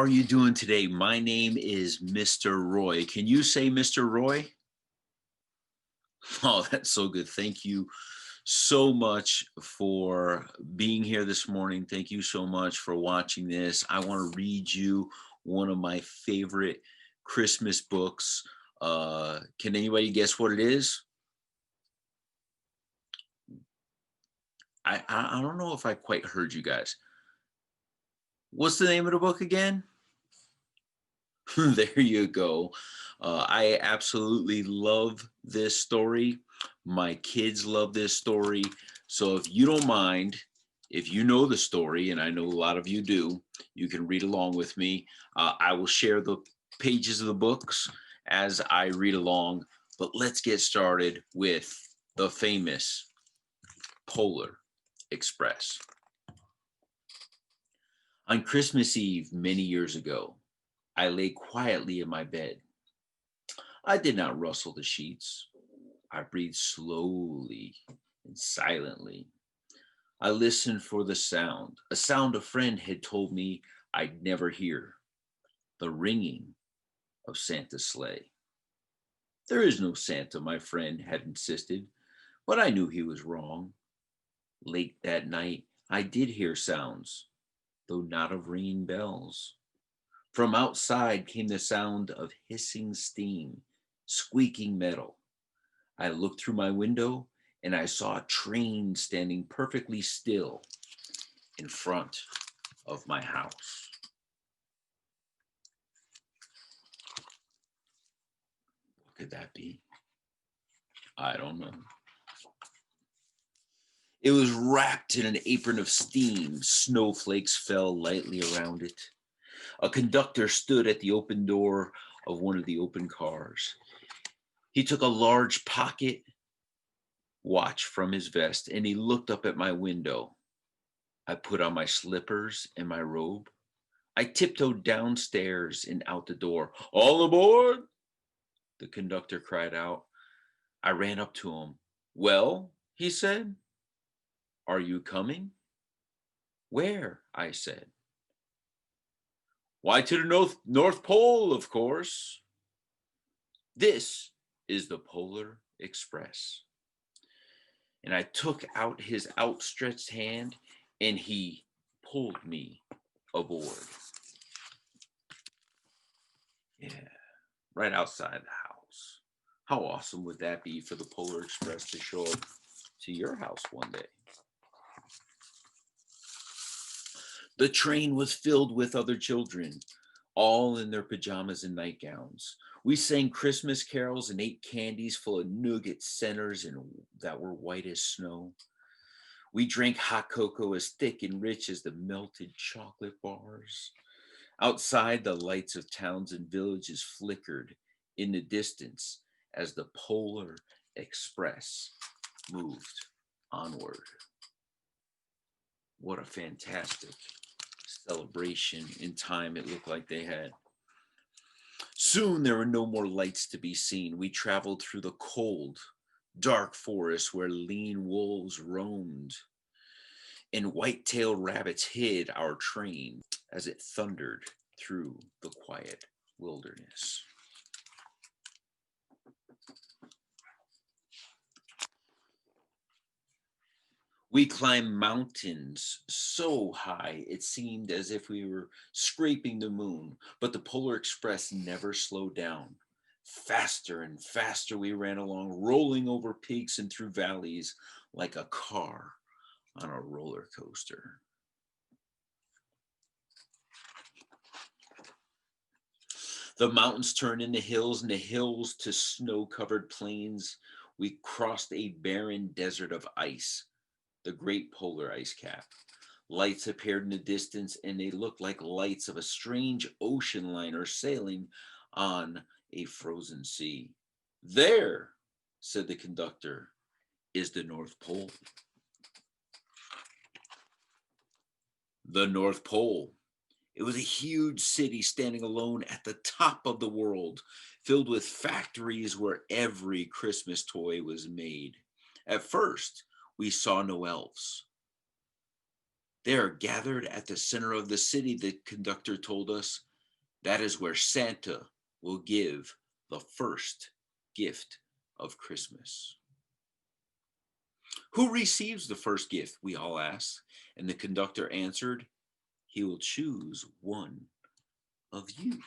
are you doing today? My name is Mr. Roy. Can you say Mr. Roy? Oh, that's so good. Thank you so much for being here this morning. Thank you so much for watching this. I want to read you one of my favorite Christmas books. Can anybody guess what it is? I don't know if I quite heard you guys. What's the name of the book again? There you go. I absolutely love this story. My kids love this story. So if you don't mind, if you know the story, and I know a lot of you do, you can read along with me. I will share the pages of the books as I read along. But let's get started with the famous Polar Express. On Christmas Eve, many years ago, I lay quietly in my bed. I did not rustle the sheets. I breathed slowly and silently. I listened for the sound, a sound a friend had told me I'd never hear, the ringing of Santa's sleigh. There is no Santa, my friend had insisted, but I knew he was wrong. Late that night, I did hear sounds, though not of ringing bells. From outside came the sound of hissing steam, squeaking metal. I looked through my window and I saw a train standing perfectly still in front of my house. What could that be? I don't know. It was wrapped in an apron of steam. Snowflakes fell lightly around it. A conductor stood at the open door of one of the open cars. He took a large pocket watch from his vest and he looked up at my window. I put on my slippers and my robe. I tiptoed downstairs and out the door. All aboard! The conductor cried out. I ran up to him. Well, he said, are you coming? Where? I said. Why, to the North Pole, of course. This is the Polar Express. And I took out his outstretched hand and he pulled me aboard. Yeah, right outside the house. How awesome would that be for the Polar Express to show up to your house one day? The train was filled with other children, all in their pajamas and nightgowns. We sang Christmas carols and ate candies full of nougat centers and that were white as snow. We drank hot cocoa as thick and rich as the melted chocolate bars. Outside, the lights of towns and villages flickered in the distance as the Polar Express moved onward. What a fantastic celebration in time it looked like they had. Soon there were no more lights to be seen. We traveled through the cold, dark forest where lean wolves roamed and white-tailed rabbits hid our train as it thundered through the quiet wilderness. We climbed mountains so high it seemed as if we were scraping the moon, but the Polar Express never slowed down. Faster and faster we ran along, rolling over peaks and through valleys like a car on a roller coaster. The mountains turned into hills and the hills to snow-covered plains. We crossed a barren desert of ice, the great polar ice cap. Lights appeared in the distance and they looked like lights of a strange ocean liner sailing on a frozen sea. There, said the conductor, is the North Pole. The North Pole. It was a huge city standing alone at the top of the world, filled with factories where every Christmas toy was made. At first, we saw no elves. They are gathered at the center of the city, the conductor told us. That is where Santa will give the first gift of Christmas. Who receives the first gift? We all asked. And the conductor answered, he will choose one of you.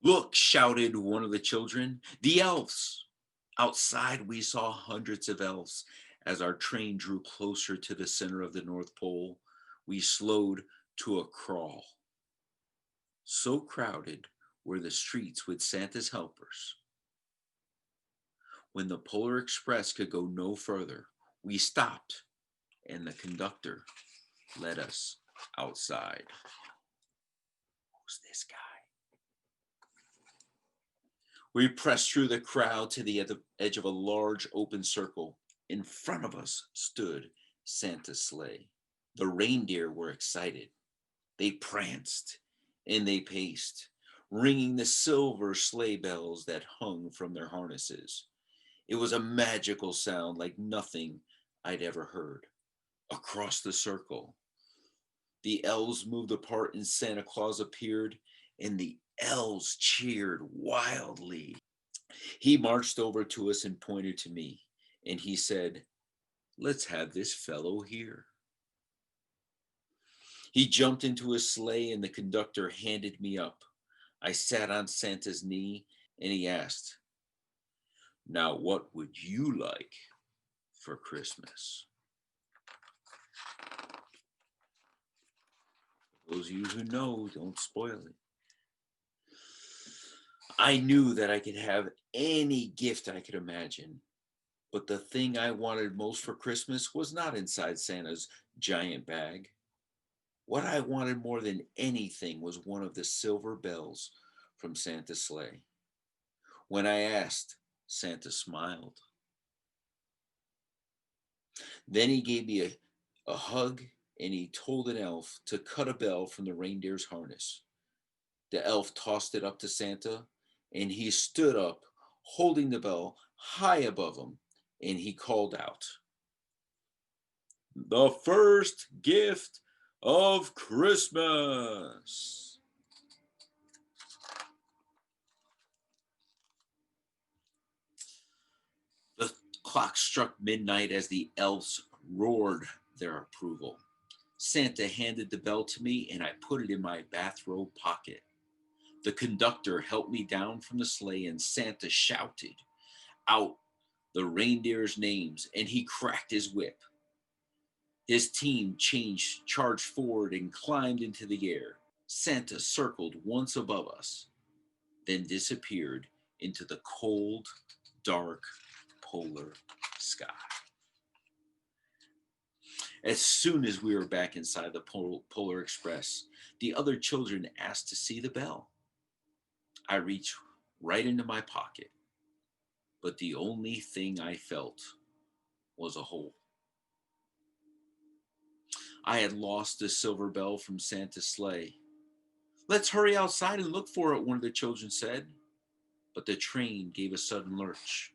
Look, shouted one of the children, the elves. Outside, we saw hundreds of elves. As our train drew closer to the center of the North Pole, we slowed to a crawl. So crowded were the streets with Santa's helpers. When the Polar Express could go no further, we stopped and the conductor led us outside. Who's this guy? We pressed through the crowd to the edge of a large open circle. In front of us stood Santa's sleigh. The reindeer were excited. They pranced and they paced, ringing the silver sleigh bells that hung from their harnesses. It was a magical sound like nothing I'd ever heard. Across the circle, the elves moved apart and Santa Claus appeared, and the elves cheered wildly. He marched over to us and pointed to me, and he said, let's have this fellow here. He jumped into his sleigh, and the conductor handed me up. I sat on Santa's knee, and he asked, now what would you like for Christmas? Those of you who know, don't spoil it. I knew that I could have any gift I could imagine, but the thing I wanted most for Christmas was not inside Santa's giant bag. What I wanted more than anything was one of the silver bells from Santa's sleigh. When I asked, Santa smiled. Then he gave me a hug and he told an elf to cut a bell from the reindeer's harness. The elf tossed it up to Santa and he stood up holding the bell high above him and he called out, the first gift of Christmas. The clock struck midnight as the elves roared their approval. Santa handed the bell to me and I put it in my bathrobe pocket. The conductor helped me down from the sleigh and Santa shouted out the reindeers' names and he cracked his whip. His team charged forward and climbed into the air. Santa circled once above us, then disappeared into the cold, dark polar sky. As soon as we were back inside the Polar Express, the other children asked to see the bell. I reached right into my pocket, but the only thing I felt was a hole. I had lost the silver bell from Santa's sleigh. Let's hurry outside and look for it, one of the children said. But the train gave a sudden lurch,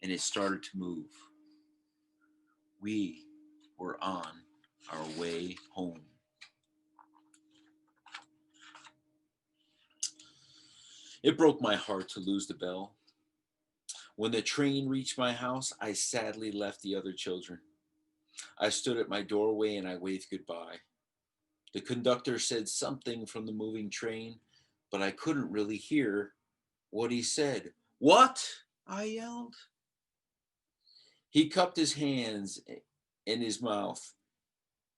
and it started to move. We were on our way home. It broke my heart to lose the bell. When the train reached my house, I sadly left the other children. I stood at my doorway and I waved goodbye. The conductor said something from the moving train, but I couldn't really hear what he said. What? I yelled. He cupped his hands in his mouth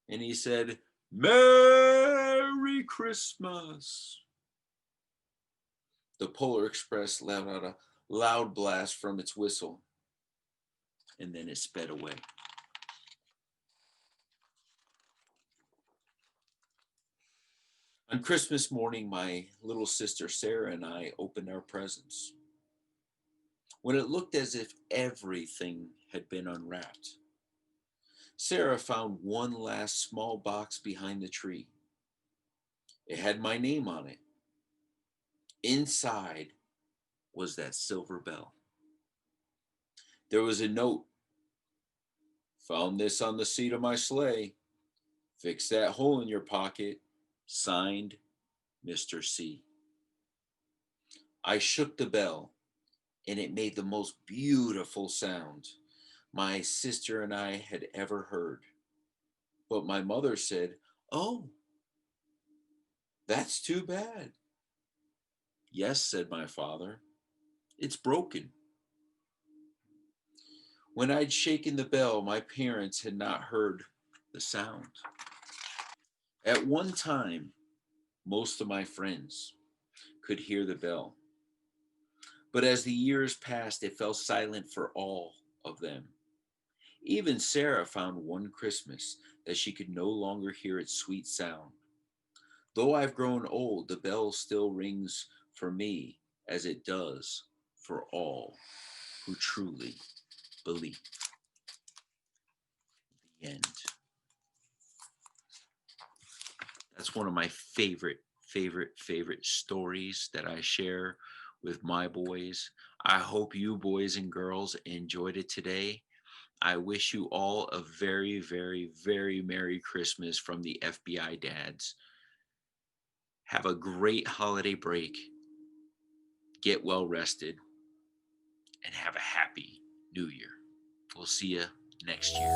and he said, Merry Christmas. The Polar Express let out a loud blast from its whistle, and then it sped away. On Christmas morning, my little sister Sarah and I opened our presents. When it looked as if everything had been unwrapped, Sarah found one last small box behind the tree. It had my name on it. Inside was that silver bell. There was a note. Found this on the seat of my sleigh. Fix that hole in your pocket. Signed, Mr. C. I shook the bell, and it made the most beautiful sound my sister and I had ever heard. But my mother said, "Oh, that's too bad." "Yes," said my father, "it's broken." When I'd shaken the bell, my parents had not heard the sound. At one time, most of my friends could hear the bell, but as the years passed, it fell silent for all of them. Even Sarah found one Christmas that she could no longer hear its sweet sound. Though I've grown old, the bell still rings for me as it does for all who truly believe. The end. That's one of my favorite stories that I share with my boys. I hope you boys and girls enjoyed it today. I wish you all a very Merry Christmas from the FBI dads. Have a great holiday break. Get well rested and have a happy new year. We'll see you next year.